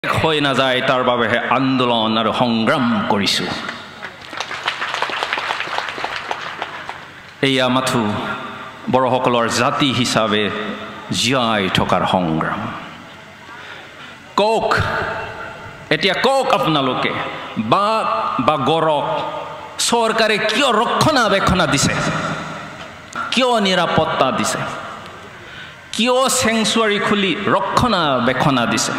হৈ নাযায় তাৰ বাবেহে আন্দোলন আৰু সংগ্ৰাম কৰিছোঁ। এয়া মাথো বড়োসকলৰ জাতি হিচাপে জীয়াই থকাৰ সংগ্ৰাম। কওক এতিয়া কওক আপোনালোকে বাঘ বা গড়ক চৰকাৰে কিয় ৰক্ষণাবেক্ষণ দিছে, কিয় নিৰাপত্তা দিছে, কিয় চেংচুৱাৰী খুলি ৰক্ষণাবেক্ষণ দিছে?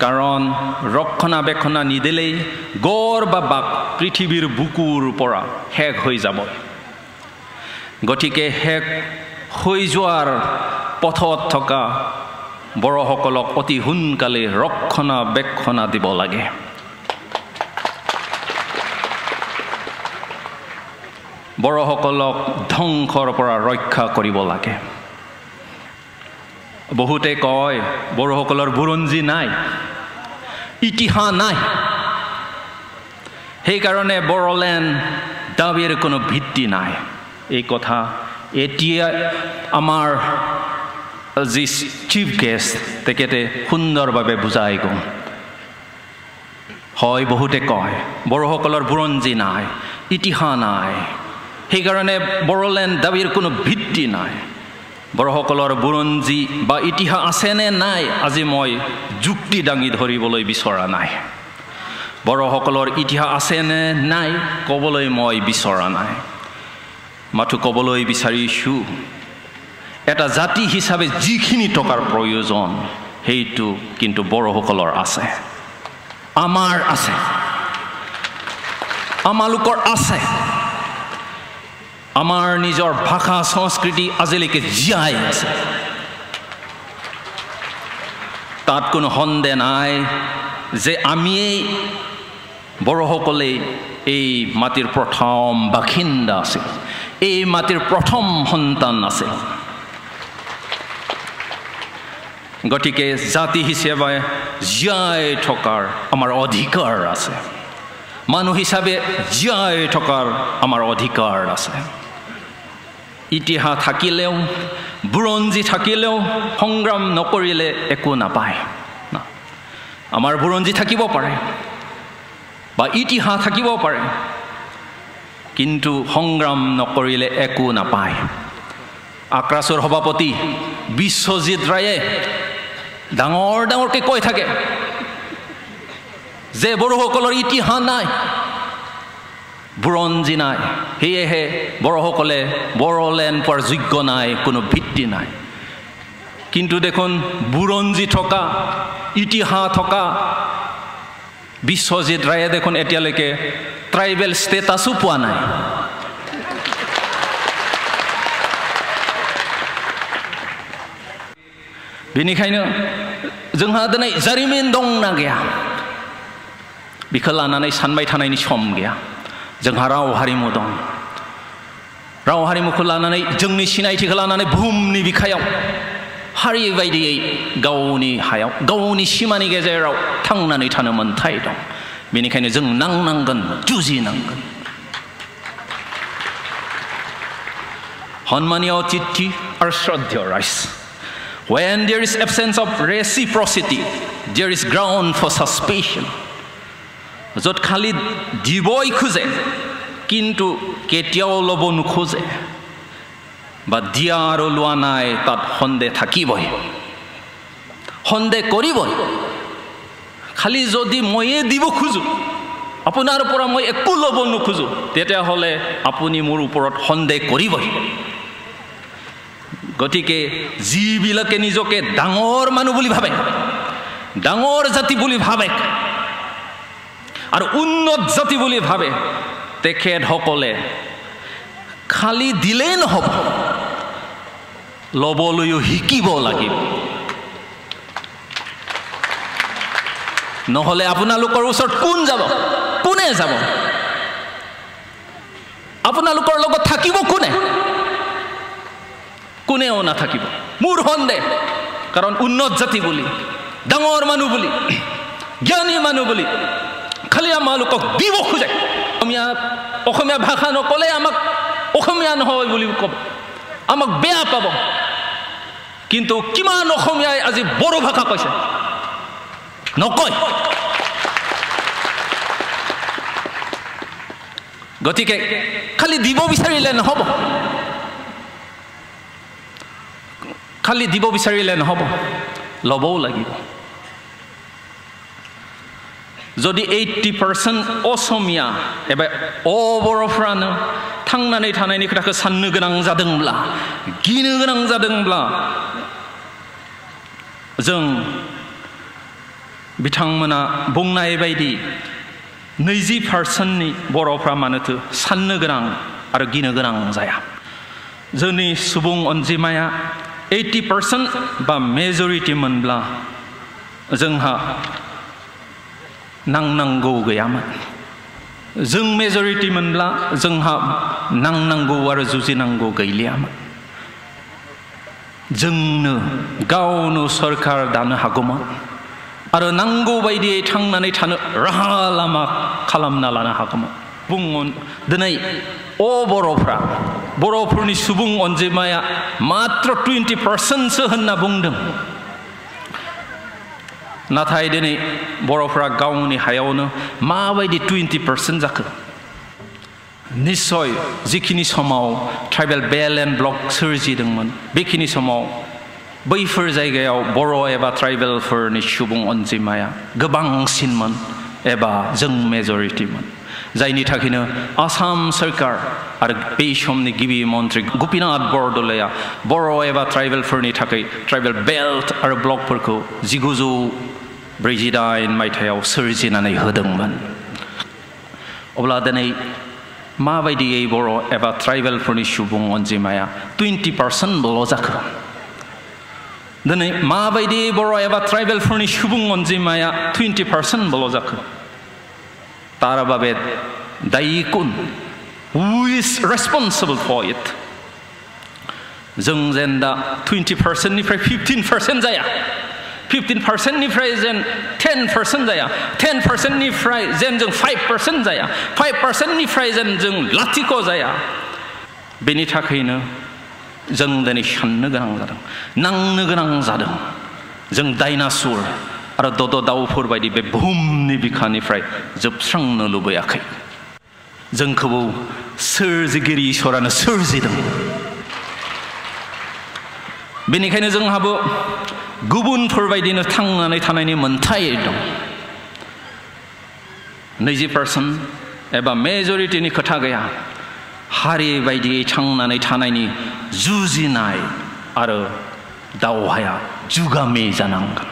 কাৰণ ৰক্ষণাবেক্ষণ নিদিলেই গড় বা বাঘ পৃথিৱীৰ বুকুৰ পৰা শেষ হৈ যাব। গতিকে শেষ হৈ যোৱাৰ পথত থকা বড়োসকলক অতি সোনকালে ৰক্ষণাবেক্ষণ দিব লাগে। বড়োসকলক ধ্বংসৰ পৰা ৰক্ষা কৰিব লাগে। বহুতে কয় বড়োসকলৰ বুৰঞ্জী নাই, ইতিহাস নাই, সেইকাৰণে বড়োলেণ্ড দাবীৰ কোনো ভিত্তি নাই। এই কথা এতিয়া আমাৰ যি চিফ গেষ্ট তেখেতে সুন্দৰভাৱে বুজাই গ'ল। হয়, বহুতে কয় বড়োসকলৰ বুৰঞ্জী নাই, ইতিহাস নাই, সেইকাৰণে বড়োলেণ্ড দাবীৰ কোনো ভিত্তি নাই। বড়োসকলৰ বুৰঞ্জী বা ইতিহাস আছেনে নাই আজি মই যুক্তি দাঙি ধৰিবলৈ বিচৰা নাই। বড়োসকলৰ ইতিহাস আছেনে নাই ক'বলৈ মই বিচৰা নাই। মাথো ক'বলৈ বিচাৰিছোঁ এটা জাতি হিচাপে যিখিনি টকাৰ প্ৰয়োজন সেইটো কিন্তু বড়োসকলৰ আছে, আমাৰ আছে, আমালোকৰ আছে। আমাৰ নিজৰ ভাষা সংস্কৃতি আজিলৈকে জীয়াই আছে, তাত কোনো সন্দেহ নাই যে আমিয়েই বড়োসকলে এই মাটিৰ প্ৰথম বাসিন্দা আছিল, এই মাটিৰ প্ৰথম সন্তান আছিল। গতিকে জাতি হিচাপে জীয়াই থকাৰ আমাৰ অধিকাৰ আছে, মানুহ হিচাপে জীয়াই থকাৰ আমাৰ অধিকাৰ আছে। ইতিহাস থাকিলেও বুৰঞ্জী থাকিলেও সংগ্ৰাম নকৰিলে একো নাপায়। আমাৰ বুৰঞ্জী থাকিব পাৰে বা ইতিহাস থাকিব পাৰে, কিন্তু সংগ্ৰাম নকৰিলে একো নাপায়। আক্ৰাছৰ সভাপতি বিশ্বজিৎ ৰায়ে ডাঙৰ ডাঙৰকৈ কৈ থাকে যে বড়োসকলৰ ইতিহাস নাই, বুৰঞ্জী নাই, সেয়েহে বড়োসকলে বড়োলেণ্ড পোৱাৰ যোগ্য নাই, কোনো ভিত্তি নাই। কিন্তু দেখোন বুৰঞ্জী থকা ইতিহাস থকা বিশ্বজিৎ ৰায়ে দেখোন এতিয়ালৈকে ট্ৰাইবেল ষ্টেটাছো পোৱা নাই। बेनिखायनो जोंहा दिनै जारिमिन दंना गैया बेखौ लानानै सानबाय थानायनि सम गैया। जोंहा राव हारिमु दं, राव हारिमुखौ लानानै जोंनि सिनायथिखौ लानानै बुहुमनि बिखायाव हारि बायदियै गावनि हायाव गावनि सिमानि गेजेराव थांनानै थानो मोन्थाय दं। बेनिखायनो जों नांनांगोन, जुजिनांगोन। सन्मानीय अतिथि आरो श्रद्धेय rise, when there is absence of reciprocity, there is ground for suspicion. য'ত খালি দিবই খোজে কিন্তু কেতিয়াও ল'ব নোখোজে বা দিয়া আৰু লোৱা নাই, তাত সন্দেহ থাকিবই, সন্দেহ কৰিবই। খালি যদি ময়ে দিব খোজোঁ, আপোনাৰ পৰা মই একো ল'ব নোখোজোঁ, তেতিয়াহ'লে আপুনি মোৰ ওপৰত সন্দেহ কৰিবই। গতিকে যিবিলাকে নিজকে ডাঙৰ মানুহ বুলি ভাবে, ডাঙৰ জাতি বুলি ভাবে আৰু উন্নত জাতি বুলি ভাবে, তেখেতসকলে খালি দিলেই নহ'ব, ল'বলৈও শিকিব লাগিব। নহ'লে আপোনালোকৰ ওচৰত কোন যাব, কোনে যাব, আপোনালোকৰ লগত থাকিব কোনে? কোনেও নাথাকিব। মোৰ সন্দেহ, কাৰণ উন্নত জাতি বুলি, ডাঙৰ মানুহ বুলি, জ্ঞানী মানুহ বুলি খালি আমালোকক দিব খোজে। অসমীয়া ভাষা নক'লে আমাক অসমীয়া নহয় বুলি ক'ব, আমাক বেয়া পাব। কিন্তু কিমান অসমীয়াই আজি বড়ো ভাষা কৈছে নকয় গতিকে খালি দিব বিচাৰিলে নহব খালি দিব বিচাৰিলে নহব লবও লাগিব যদি 80% অসমীয়া एबा बर'फ्रानो थांनानै थानायनि खोथाखौ साननो गोनां जादोंब्ला गिनो गोनां जादोंब्ला जों बिथांमोना बुंनाय बायदि 20%नि बर'फ्रा मानोथो साननो गोनां आरो गिनो गोनां जाया जोंनि सुबुं अनजिमाया 80% बा मेजरिटी मोनब्ला जोंहा नांनांगौ गैयामोन जों मेजरिटी मोनब्ला जोंहा नांनांगौ आरो जुजिनांगौ गैलियामोन जोंनो गावनो सरकार दानो हागौमोन आरो नांगौ बायदियै थांनानै थानो राहा लामा खालामना लानो हागौमोन बुङो दिनै बर'फोरनि सुबुं अनजिमाया मात्र 20% सो होनना बुंदों नाथाय दिनै बर'फ्रा गावनि हायावनो माबायदि 20% जाखो निश्चय जिखिनि समाव ट्राइबेल बेल्ट एन्ड ब्लक सोरजिदोंमोन बेखिनि समाव बैफोर जायगायाव बर' एबा ट्राइबेलफोरनि सुबुं अनजिमाया गोबांसिनमोन एबा जों मेजरिटीमोन जायनि थाखायनो आसाम सरकार आरो बे समनि गिबि मन्त्रि गोपीनाथ बरदलैया बर' एबा ट्राइबेलफोरनि थाखाय ट्राइबेल बेल्ट आरो ब्लकफोरखौ 1948 मायथाइयाव सोरजिनानै होदोंमोन अब्ला दिनै माबायदियै बर' एबा ट्राइबेलफोरनि सुबुं अनजिमाया 20% ल' जाखो दिनै माबायदि बर' एबा ट्राइबेलफोरनि सुबुं अनजिमाया 20% ल' जाखो तार बाबे दायी कुन who is responsible for it जों जेन दा 20% निफ्राय 15% जाया 15% निफ्राय जेन 10% जाया 10% निफ्राय जेन जों 5% जाया 5% निफ्राय जेन जों लाथिख' जाया बेनि थाखायनो जों दिनै साननो गोनां जादों नांनो गोनां जादों जों डायनासुर आरो दद दाउफोर बायदि बे बुहुमनि बिखानिफ्राय जोबस्रांनो लुबैयाखै जोंखौबो सोरजिगिरि इसोरानो सोरजिदों बेनिखायनो जोंहाबो गुबुनफोरबायदिनो थांनानै थानायनि मोन्थाय दं 20% एबा मेजरिटीनि खोथा गैया हारि बायदियै थांनानै थानायनि जुजिनाय आरो दावहाया जुगामि जानांगोन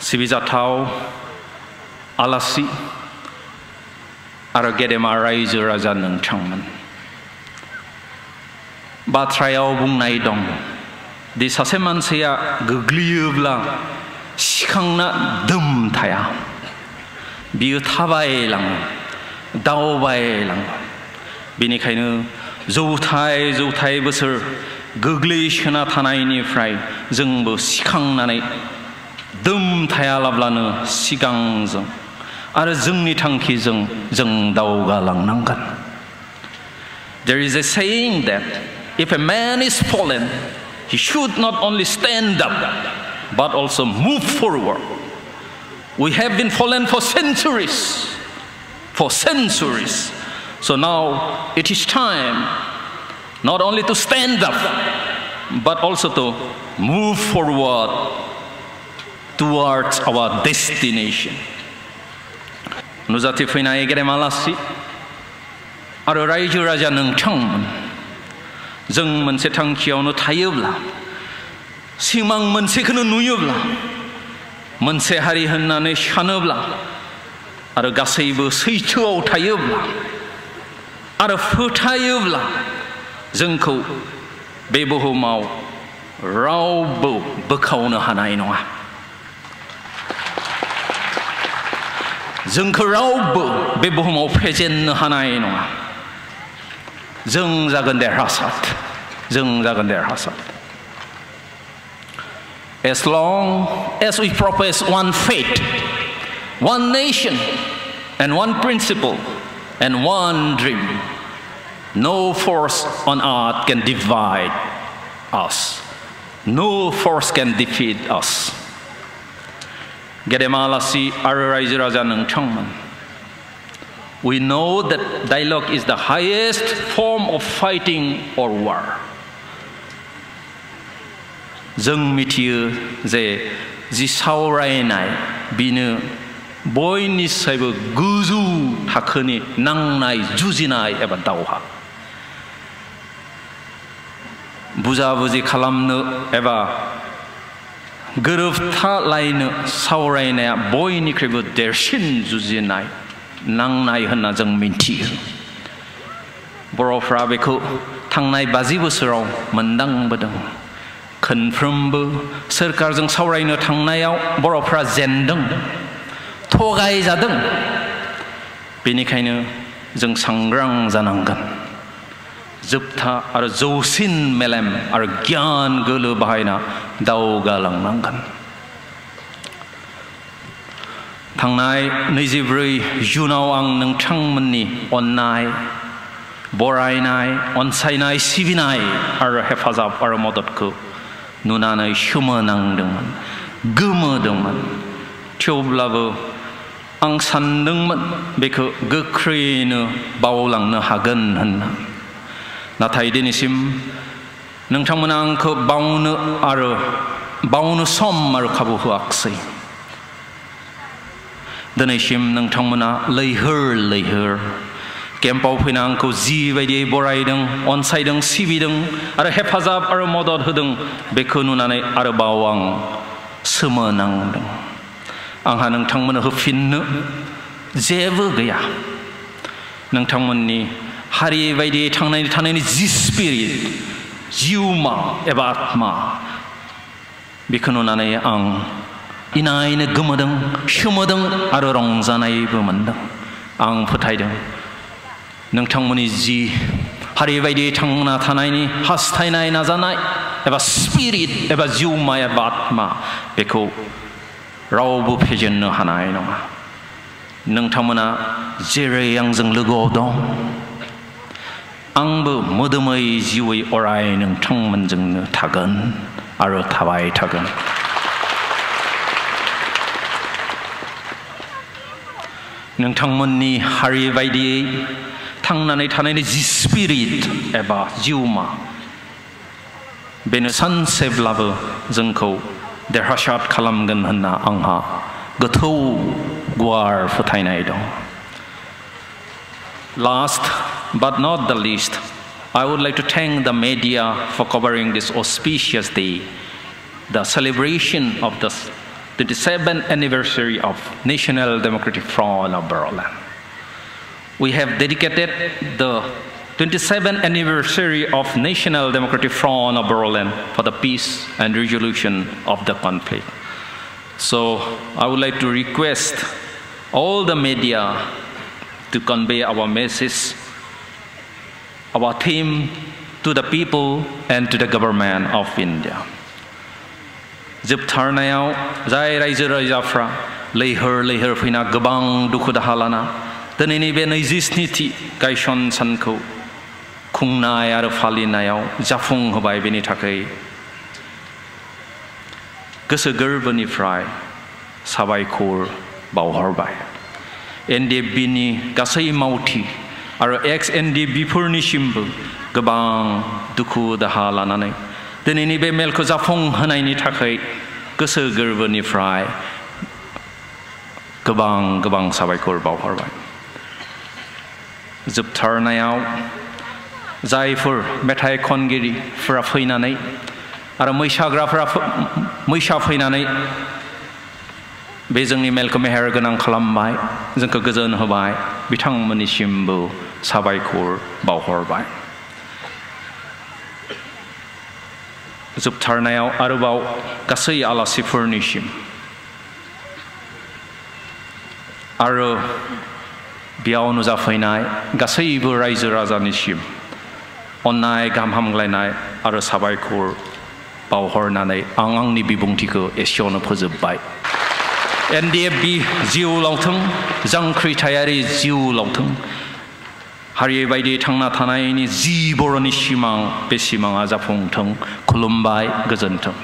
सिबिजाथाव आलासि आरो गेदेमा रायजो राजा नोंथांमोन बाथ्रायाव बुंनाय दं दि सासे मानसिया गोग्लैयोब्ला सिखांना दोम थाया बियो थाबायलाङो दावबायलाङो बेनिखायनो जौथाय बोसोर गोग्लैसोना थानायनिफ्राय जोंबो सिखांनानै दोम थायालाब्लानो सिगांजों आरो जोंनि थांखिजों जों दावगालांनांगोन There is a saying that if a man is fallen he should not only stand up but also move forward We have been fallen for centuries so now it is time not only to stand up but also to move forward towards our destination नुजाथि फैनाय गेदेमा आलासि आरो रायजो राजा नोंथांमोन जों मोनसे थांखियावनो थायोब्ला सिमां मोनसेखौनो नुयोब्ला मोनसे हारि होननानै सानोब्ला आरो गासैबो सैथोआव थायोब्ला आरो फोथायोब्ला जोंखौ बे बुहुमाव रावबो बोखावनो हानाय नङा जोंखौ रावबो बे बुहुमाव फेजेननो हानाय नङा जों जागोन देरहासार As long as we profess one faith, one nation, and one principle, and one dream, no force on earth can divide us. No force can defeat us. Gedemalasi Raja Raja Nangchangman. We know that dialogue is the highest form of fighting or war. जों मिथियो जे जि सावरायनाय बिनो बयनिसायबो गोजौ थाखोनि नांनाय जुजिनाय एबा दावहा बुजाबुजि खालामनो एबा गोरोबथालायनो सावरायनाया बयनिख्रुइबो देरसिन जुजिनाय नांनाय होनना जों मिथियो बर'फ्रा बेखौ थांनाय 50 बोसोराव मोनदांबोदों खनफ्रोमबो सोरखारजों सावरायनो थांनायाव बर'फ्रा जेनदों थगायजादों बेनिखायनो जों सांग्रां जानांगोन जोबथा आरो जौसिन मेलेम आरो गियान गोलो बाहायना दावगालांनांगोन थांनाय 24 जुनाव आं नोंथांमोननि अननाय बरायनाय अनसायनाय सिबिनाय आरो हेफाजाब आरो मददखौ नुनानै सोमोनांदोंमोन गोमोदोंमोन थेवब्लाबो आं सानदोंमोन बेखौ गोख्रैनो बावलांनो हागोन होनना नाथाय दिनैसिम नोंथांमोना आंखौ बावनो सम आरो खाबु होआखै दिनैसिम नोंथांमोना लैहोर केम्पआव फैना आंखौ जिबायदियै बरायदों अनसायदों सिबिदों आरो हेफाजाब आरो मदद होदों बेखौ नुनानै आरोबाव आं सोमोनांदों आंहा नोंथांमोननो होफिननो जेबो गैया नोंथांमोननि हारि बायदि थानायनि जि स्पिरिट जिउमा एबा आत्मा बेखौ नुनानै आं इनायनो गोमोदों सोमोदों आरो रंजानायबो मोनदों आं फोथायदों नोंथांमोननि जि हारि बायदि थांना थानायनि हास्थायनाय नाजानाय एबा स्पिरिट एबा जिउमा एबा आत्मा बेखौ रावबो फेजेननो हानाय नङा नोंथांमोना जेरै आंजों लोगोआव दं आंबो मोदोमै जिउयै अराय नोंथांमोनजोंनो थागोन आरो थाबाय थागोन नोंथांमोननि हारि बायदियै थांनानै थानायनि जि स्पिरिट एबा जिउमा बेनो सानसेब्लाबो जोंखौ देरहासार खालामगोन होनना आंहा गोथौ गुवार फोथायनाय दं Last but not the least, I would like to thank the media for covering this auspicious day, the celebration of the 27th anniversary of National Democratic Front of Berlin. We have dedicated the 27th anniversary of National Democratic Front of Berlin for the peace and resolution of the conflict. So I would like to request all the media to convey our message, our theme to the people and to the government of India. जोबथारनायाव जाय रायजो राजाफ्रा लैहोर फैना गोबां दुखु दाहा लाना दिनैनि बे 27थि गायसन सानखौ खुंनाय आरो फालिनायाव जाफुंहोबाय बेनि थाखाय गोसो गोरबोनिफ्राय साबायखर बावहरबाय एनडिएफबिनि गासै मावथि आरो एक्स एनडिएफबिफोरनिसिमबो गोबां दुखु दाहा लानानै दिनैनि बे मेलखौ जाफुंहोनायनि थाखाय गोसो गोरबोनिफ्राय गोबां साबायखर बावहरबाय जोबथारनायाव जायफोर मेथाइ खनगिरिफोरा फैनानै आरो मैसा फैनानै बे जोंनि मेलखौ मेहेर गोनां खालामबाय जोंखौ गोजोन होबाय बिथांमोननिसिमबो साबायखर बावहरबाय जोबथारनायाव आरोबाव गासै आलासिफोरनिसिम आरो बेयाव नुजाफैनाय गासैबो रायजो राजानिसिम अननाय गाहाम हामग्लायनाय आरो साबायखर बावहरनानै आं आंनि बिबुंथिखौ एसेयावनो फोजोबबाय एनडिएफबि जिउ लावथों जांख्रिथायारि जिउ लावथों हारियै बायदि थांना थानायनि जि बर'नि सिमां बे सिमाङा जाफुंथों खुलुमबाय गोजोन्थों